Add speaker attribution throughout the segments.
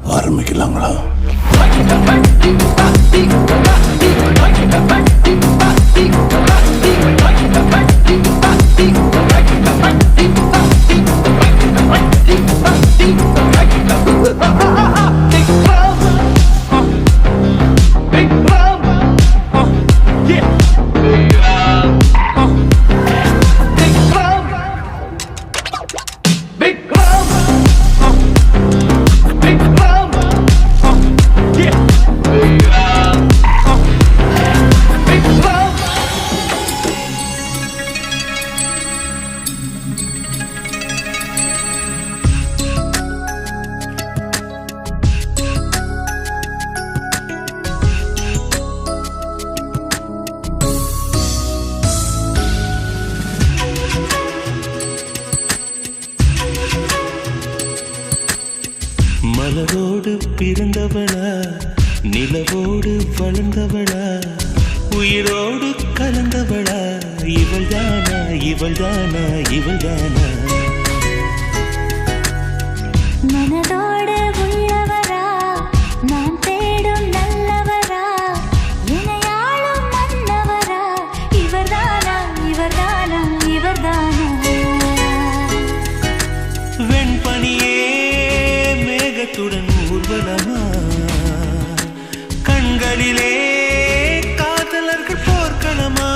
Speaker 1: ஆரம்பிக்கலாங்களா?
Speaker 2: மலரோடு பிறந்தவளா, நிலவோடு வளர்ந்தவளா, உயிரோடு கலந்தவளா, இவள்தானா இவள்தானா இவள்தானா?
Speaker 3: மனதோடு உள்ளவரா, நான் தேடும் நல்லவரா, இணையாளும் மன்னவரா, இவர்தானா இவர்தானா இவர்தானா?
Speaker 2: வெண்பனியே மேகத்துடன் ஊர்வலமா, கண்களிலே காதலர்கள் போர்க்களமா?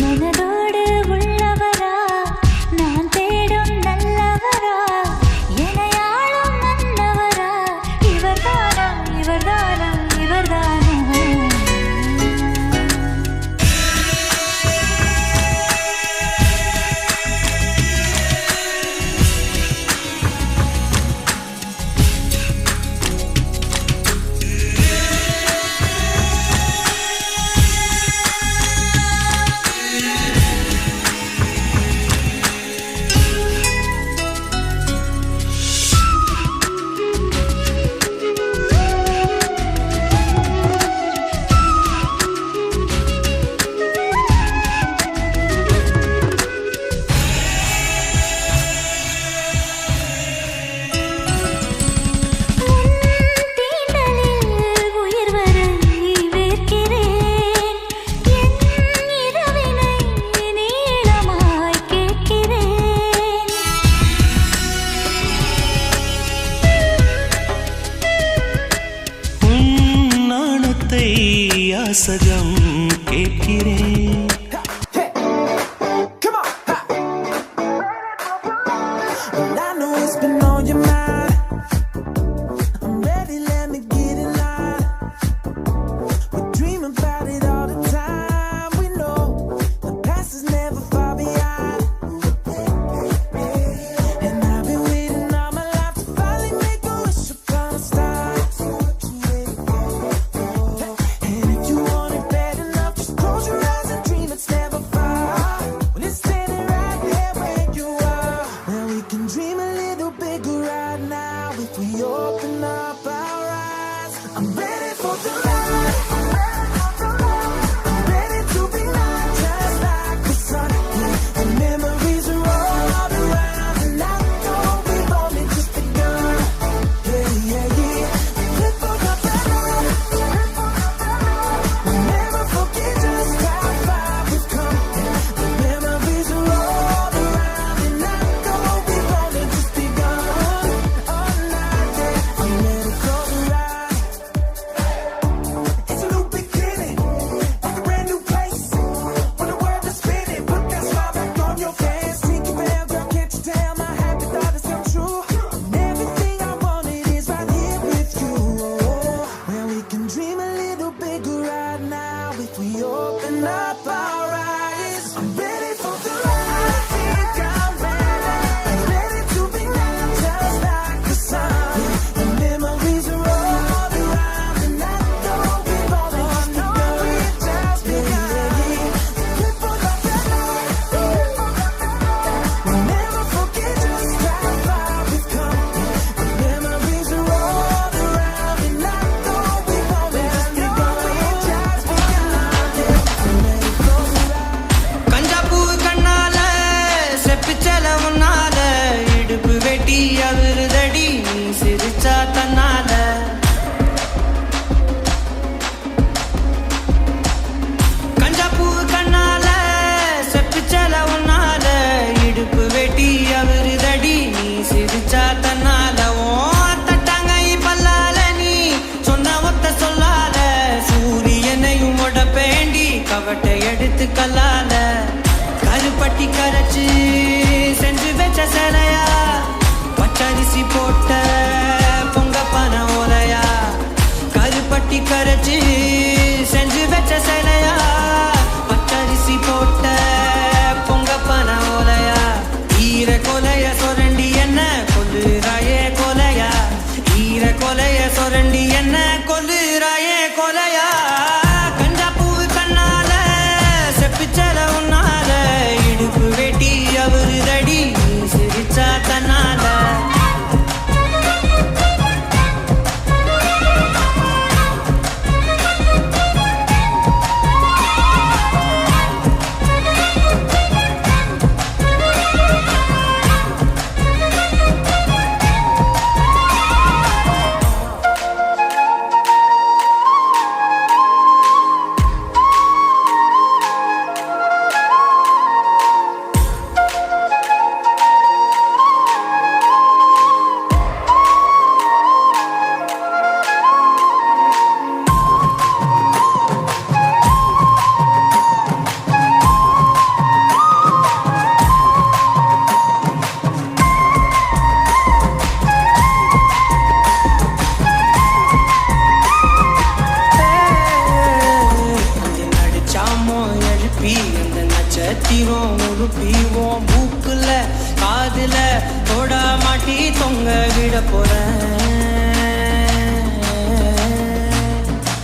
Speaker 3: மனதோடு உள்ளவரா, நான் தேடும் நல்லவரா, இணையாளும் மன்னவரா, இவர்தானா இவர்தானா இவர்தானா?
Speaker 2: யாசகம் கேட்கிறேன்.
Speaker 1: கருப்பட்டி கரைச்சு செஞ்சு வச்ச சிலையா பச்சரிசி போட்ட பொங்க பன ஓலையா கருப்பட்டி கரைச்சு செஞ்சு வச்ச சிலையா பச்சரிசி போட்ட பொங்க பன ஓலையா ஈர கொலைய சொரண்டி என்ன கொல்லுறாயே கொலையா ஈர கொலைய சொரண்டி என்ன கொல்லுறாயே கொலையா கஞ்சா பூவு கண்ணால செப்பிச்சல உன்னால இடுப்பு வெட்டி அவரு தடி சிரிச்சா தன்னால நட்சத்திரம் உருப்பிவோம் மூக்குல காதுல தோடா மாட்டி தொங்க விட போறேன்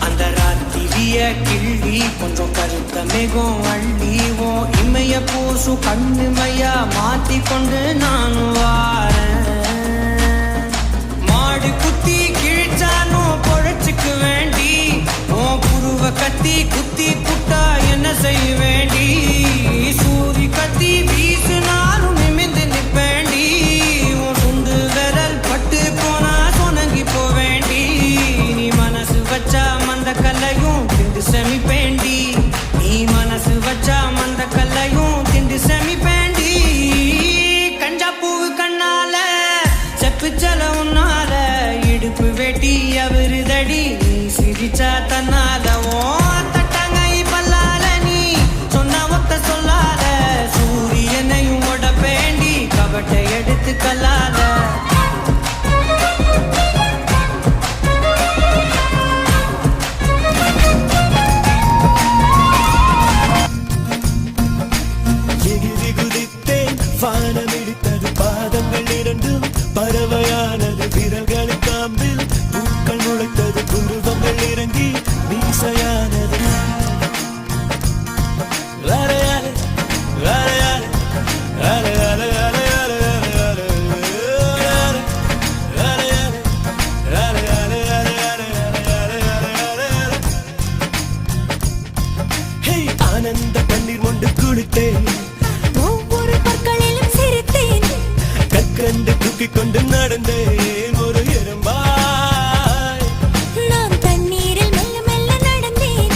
Speaker 1: அந்த ராத்திரிய கிள்ளி கொஞ்சம் கருத்த மேகம் அள்ளிவோம் இமைய பூசும் கண்ணு மையா மாத்தி கொண்டு நானும் வாரேன் மாடு குத்தி கிழிச்சானும் பொழைச்சுக்கு வேண்டி உன் புருவ கத்தி குத்தி புட்டா என்ன செய்ய வேண்டி சூரி கத்தி வீசுனாலும் நிமிந்து நிப்பேண்டி உன் சுண்டு விரல் பட்டு போனா சொனங்கி போவேண்டி நீ மனசு வச்சா மந்த கல்லையும் திண்டு செமிப்பேண்டி நீ மனசு வச்சா மந்த கல்லையும் திண்டு செமிப்பேண்டி கஞ்சா பூவு கண்ணால செப்புச்சல உன்னால இடுப்பு வெட்டி அவரு தடி நீ சிரிச்சா தன்னால தட்டங்கை பல்லால நீ சொன்ன ஒத்த சொல்லாத சூரியனையும் உடப்பேண்டி கபட்டை எடுத்து கல்லாத
Speaker 4: எகிரி குதித்தேன் வானமிடித்தது பாதங்கள் இரண்டும் பறவையானது விரல்களை காம்பில் பூக்கள் முளைத்தது புருவங்கள் இறங்கி மீசையானது அரையாறு அரையாறு அரையாறு அரையாறு ஆனந்த கண்ணீர் கொண்டு குளித்தேன்
Speaker 3: ஒவ்வொரு பற்களிலும் சிரித்தேன்
Speaker 4: கற்கண்டு தூக்கிக் கொண்டு நடந்தேன் ஒரு எறும்பாய்
Speaker 3: நான் தண்ணீரில் மெல்ல மெல்ல நடந்தேன்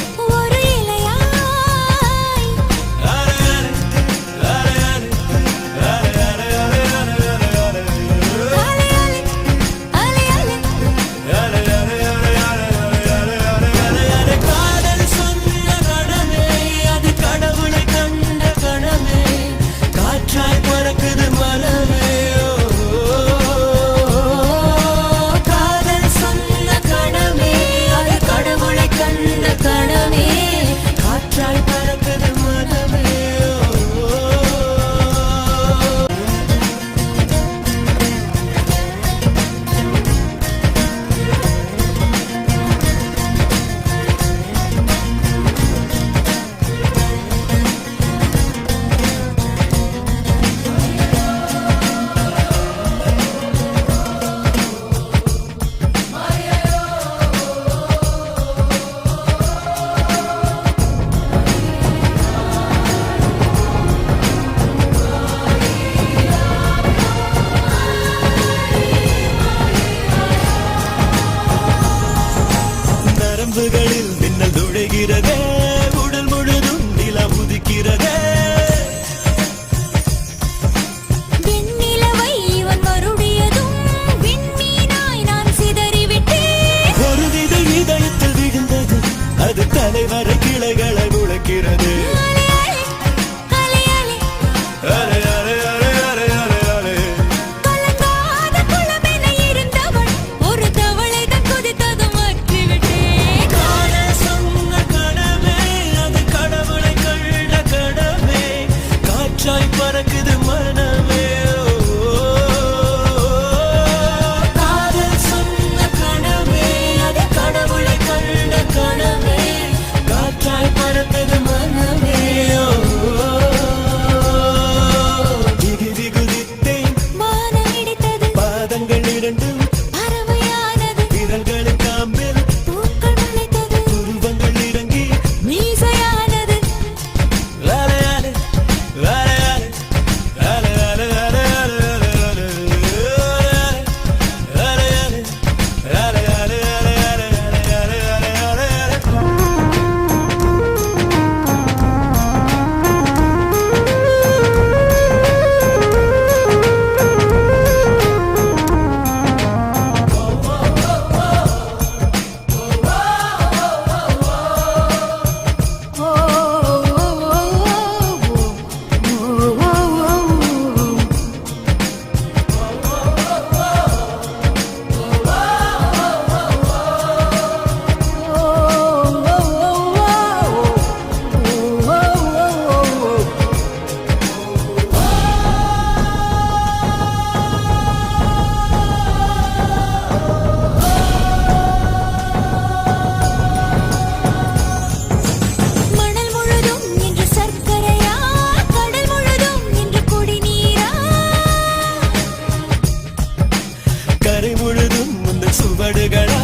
Speaker 4: ஆடுகளா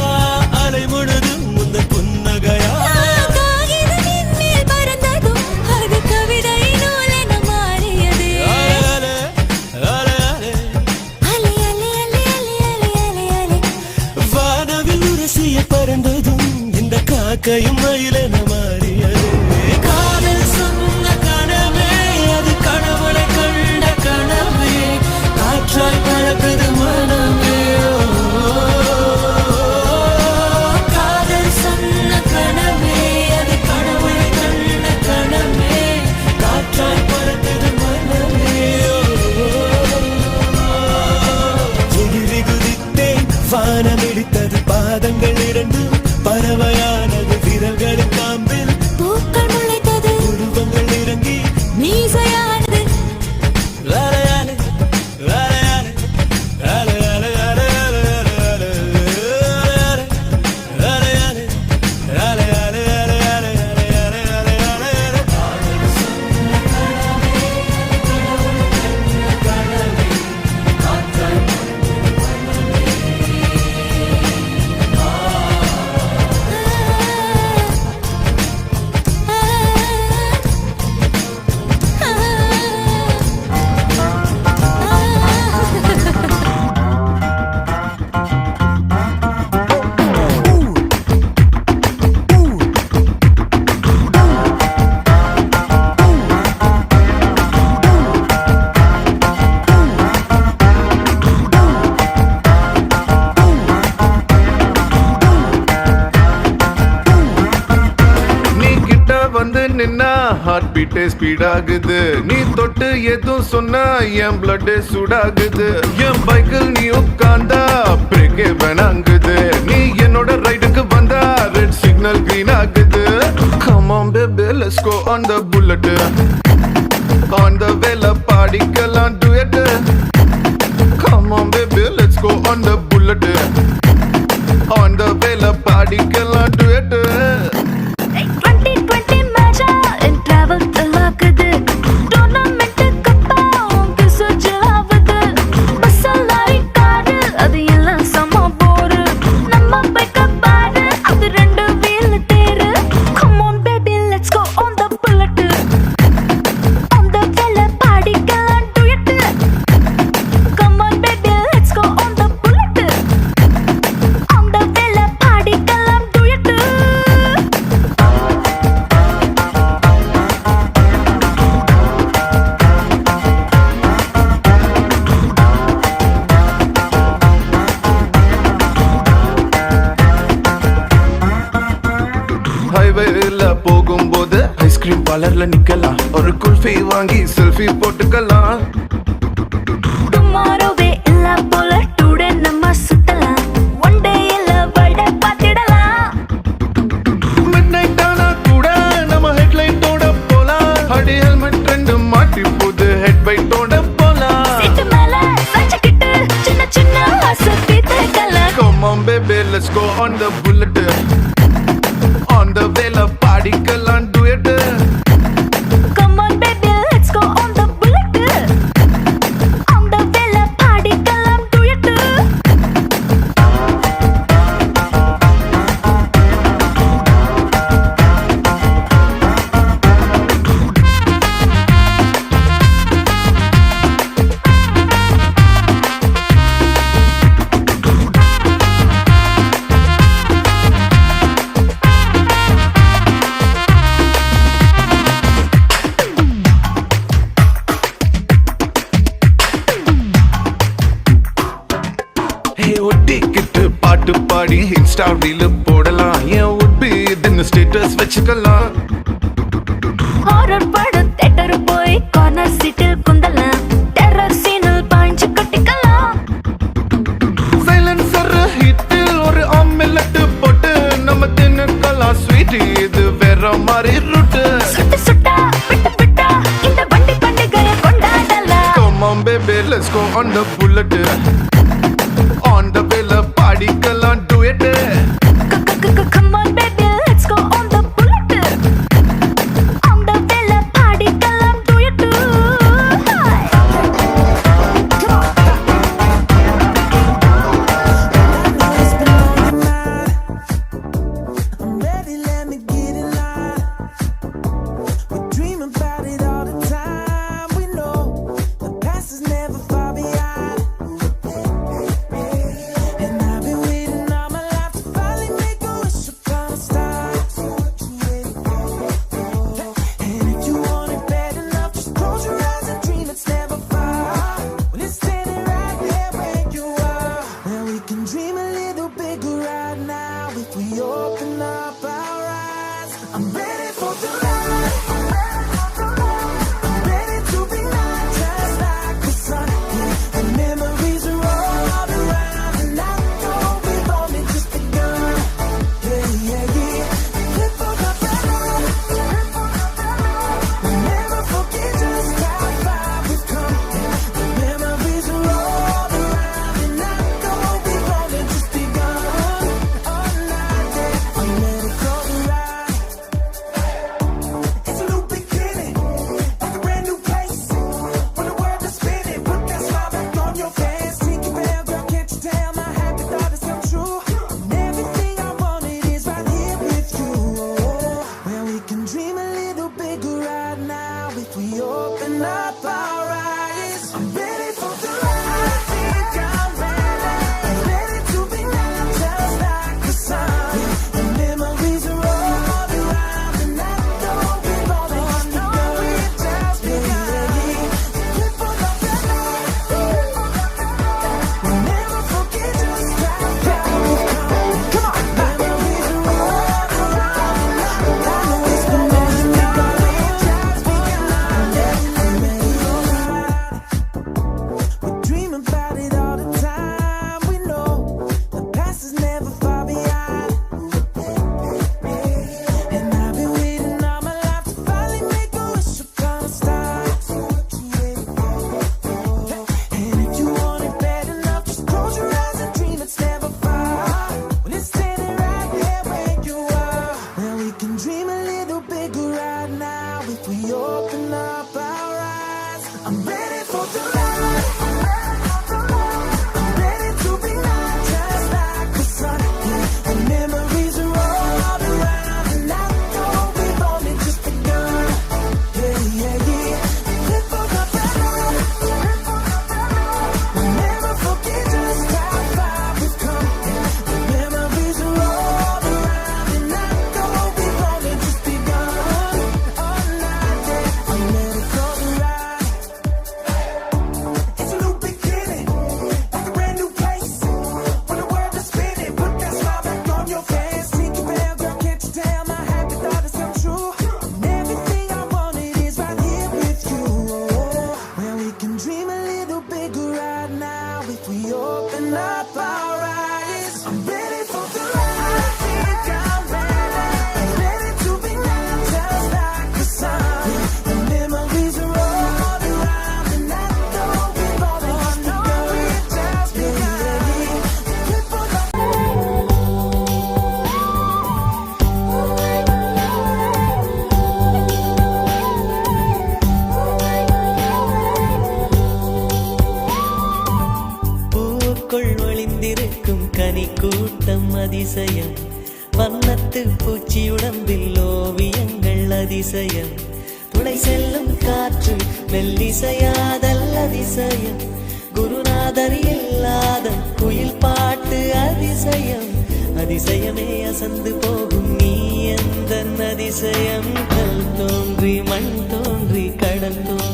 Speaker 4: அலை முழுதும் முந்த புன்னகையா
Speaker 3: காகிதத்தின் மேல் பறந்ததும் அது கவிதை நூலென மாறியது.
Speaker 4: அலை அலை அலை
Speaker 3: அலை அலை அலை அலை அலை அலை அலை
Speaker 4: வானவில் உரசிய பறந்ததும் இந்த காக்கையும் மயிலென மாறியது. காதல் சொன்ன கனவே அது கனவுளை கண்ட கனவே காற்றாய் பறக்குது மனமே. காதல் சொன்ன கனவே அது கனவுளை கண்ட கனவே காற்றாய் பறக்குது மனமே. எகிரி குதித்தேன் வானம் இடித்தது பாதங்கள் இரண்டு பறவையானது விரல்களின் காம்பில்
Speaker 3: பூக்கள் முளைத்தது
Speaker 4: உருவங்கள் இறங்கி
Speaker 3: மீசையானது.
Speaker 4: அலையாலே அலையாலே அலையாலே அலையாலே அலையாலே அலையாலே அலையாலே அலையாலே
Speaker 5: நீ கிட்ட வந்து நின்னா ஹார்ட் பீட்டே ஸ்பீட் ஆகுது. நீ தொட்டு எதுவும் சொன்னா என் பிளட் சூடாகுது. என் பைக்கில் நீ உட்கார்ந்தா பிரேக்கே வேணாங்குது. நீ என்னோட ரைடுக்கு வந்தா ரெட் சிக்னல் கிரீன் ஆகுது. Come on baby let's go on the bullet. On the வேல பாடிக்கலாம் duet. Come on baby let's go on the bullet. On the வேல பாடிக்கலாம் duet.
Speaker 3: 2020 மேஜா இன் டிராவல் தலாக்குது. டோர்னமெண்ட் கப்பா உங்க சுஜலாவது. பஸ்ஸலாரி காரு அது எல்லாம் சம போரு. நம்ம பைக்க பாரு அது ரெண்டு வீல் தேரு. Come on baby let's go on the bullet. On the வேல பாடிக்கலாம் duet. Come on baby let's go on the bullet. On the வேல பாடிக்கலாம் duet.
Speaker 5: ஹைவேல போகும்போது ஐஸ்கிரீம் பார்லர்ல நிக்கலாம். ஒரு குல்ஃபி வாங்கி செல்ஃபி போட்டுக்கலாம்.
Speaker 3: டுமாரோவே இல்ல போல டுடே நம்ம சுத்தலாம். ஒன் டே இல்ல வட பாத்திடலாம்.
Speaker 5: மிட் நைட் ஆனா கூட நம்ம ஹெட்லைட்டோட போலாம். அடி ஹெல்மெட் ரெண்டு மாட்டி போது ஹெட் பைட்டோட போலாம்.
Speaker 3: சீட்டு மேல சாஞ்சுக்கிட்டு சின்ன சின்ன ஆசை தேக்கலாம்.
Speaker 5: Come on baby let's go on the bullet. On the வேல பாடிக்கலாம் duet.
Speaker 3: Come on baby let's go on the bullet. On the வேல பாடிக்கலாம் duet.
Speaker 5: ஒட்டிக்கிட்டு பாட்டு பாடி இன்ஸ்டா ரீல் போடலாம். என் உட்பி இதுன்னு ஸ்டேட்டஸ் வச்சுக்கலாம்.
Speaker 3: ஹாரர் படம் தியேட்டர் போய் கார்னர் சீட்டில் குந்தலாம். டெரர் சீனில் பாய்ஞ்சு கட்டிக்கலாம்.
Speaker 5: சைலன்சர் ஹிட்டில் ஒரு ஆம்லெட் போட்டு நம்ம தின்னுக்கலாம். ஸ்வீட் இது வேற மாதிரி ரூட்.
Speaker 3: சுட்டு சுட்டா விட்டு விட்டா இந்த வண்டி பண்டிகையை கொண்டாடலாம்.
Speaker 5: Come on baby let's go on the bullet. On the வேல பாடிக்கலாம் duet.
Speaker 3: Come on baby let's go on the bullet. On the வேல பாடிக்கலாம் duet. Hi.
Speaker 1: dream a little bigger right now, if we open up our eyes, I'm ready for the light. I'm ready to be light, just like the sun. Yeah, and memories are all around, and I know we've only just begun. Yeah, yeah, yeah. Flip on the banner. We'll never forget just how far we've come. Yeah, the memories are all around, and I know we've only just begun. All night, yeah, I'm ready for the ride. It's a new beginning, like a brand new place. When the world is spinning, put that smile back on your face. Tinker Bell, girl, can't you tell my happy thought has come true? And everything I wanted is right here with you. Well, we can dream a little bigger right now if we open up our eyes. I'm ready for the ride. I think I'm ready. I'm ready to be now, just like the sun. The memories are all around, and I know we've only just begun. Flip on the banner. We'll never forget just how far we've come. Come on, memories are all around, and I know it's been only just begun. I'm ready for the ride. We dream about it all the time. We know the past is never far behind. And I've been waiting all my life to finally make a wish upon a star. And if you want it bad enough, just close your eyes and dream it's never far. When it's standing right there where you are. Well, we can dream a little bigger right now if we open up our eyes. I'm ready for the ride. I'm ready to be light, just like the sun. Yeah, and memories are all around, and I know we've only just begun. Yeah, yeah, yeah. Flip on the banner. We'll never forget just how far we've come. Yeah, the memories are all around, and I know we've only just begun. All night, yeah, I'm ready for the ride. It's a new beginning, like a brand new place. When the world is spinning, put that smile back on your face. Tinker Bell, girl, can't you tell my happy thought has come true? And everything I wanted is right here with you. Well, we can dream a little bigger right now if we open up our eyes. I'm ready for the ride. I think I'm ready. I'm ready to be now, just like the sun. The memories are all around, and I know we've only just begun. Flip on the
Speaker 6: பூக்குள் ஒளிந்திருக்கும் கனி கூட்டம் அதிசயம், வண்ணத்து பூச்சி உடம்பில் ஓவியங்கள் அதிசயம், துளை செல்லும் காற்று மெல்லிசையாதல் அதிசயம், குருநாதர் இல்லாத குயில் பாட்டு அதிசயம், அதிசயமே அசந்து போகும் நீ எந்த அதிசயம், கல் தோன்றி மண் தோன்றி கடல் தோன்றி